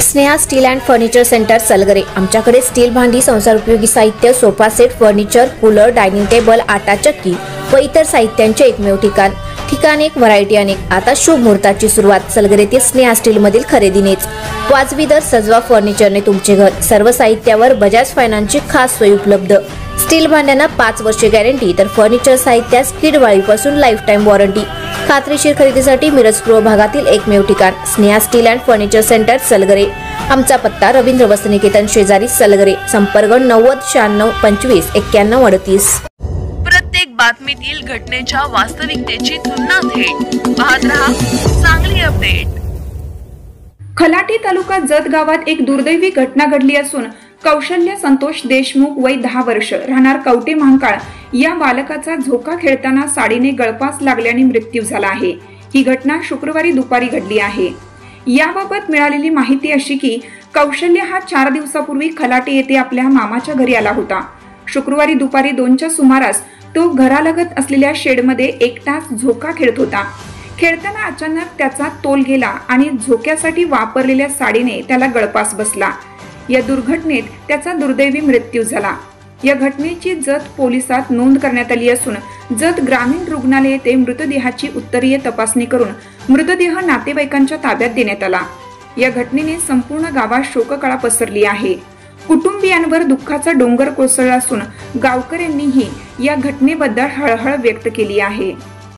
Sneha steel and furniture centre Salgare. आमच्याकडे steel भांडी, संसार उपयोगी साहित्य, sofa set, furniture, cooler, dining table, आटा चक्की व इतर साहित्यांचे एकमेव ठिकाण एक, व्हरायटी अनेक। आता शुभ मुहूर्ताची सुरुवात सलगरेतील स्नेहा स्टील मधील खरेदीनेच। वाजवी दर, सजवा फर्निचरने तुमचे घर। सर्व साहित्यावर बजाज फायनान्सची खास सोय उपलब्ध। स्टील भांड्यांना 5 वर्षे गॅरंटी, तर फर्निचर साहित्यास किडवाळीपासून लाईफ टाइम वॉरंटी। खात्रीशीर खरेदीसाठी मिरज पूर्व भागातील एकमेव ठिकाण Sneha steel and furniture centre Salgare. आमचा पत्ता रवींद्र वस्त्रनिकेतन शेजारी सलगरे। संपर्क 90 96 25 91 38। प्रत्येक बातमीतील घटनेच्या वास्तविकतेची तुलना थेट पाहत रहा चांगली अपडेट। खलाटी तालुका जत गावात एक दुर्दैवी घटना घडली असून कौशल्य संतोष देशमुख वय 10 वर्ष राहणार कवटे महांकाळ या बालकाचा झोका खेळताना साडीने गळफास लागल्याने मृत्यू झाला आहे। ही घटना शुक्रवारी दुपारी घडली आहे। याबाबत मिळालेली माहिती अशी की कौशल्य हा 4 दिवसापूर्वी खलाटी येथे आपल्या मामाच्या घरी आला होता। शुक्रवारी दुपारी 2च्या सुमारास तो घरालगत असलेल्या शेडमध्ये एकटाच झोका खेळत होता। खेळताना अचानक त्याचा तोल गेला आणि झोक्यासाठी वापरलेल्या साडीने त्याला गळफास बसला। या दुर्घटनेत त्याचा दुर्दैवी मृत्यू झाला। या घटनेची जत पोलिसात नोंद करण्यात आली असून जत ग्रामीण रुग्णालय येथे मृतदेहाची उत्तरीय तपासणी करून मृतदेह नातेवाईकांच्या ताब्यात देण्यात आला। या घटनेने संपूर्ण गावात शोककळा पसरली आहे। कुटुंबियांवर दुःखाचा डोंगर कोसळला असून गावकऱ्यांनीही या घटनेबद्दल हळहळ व्यक्त केली आहे।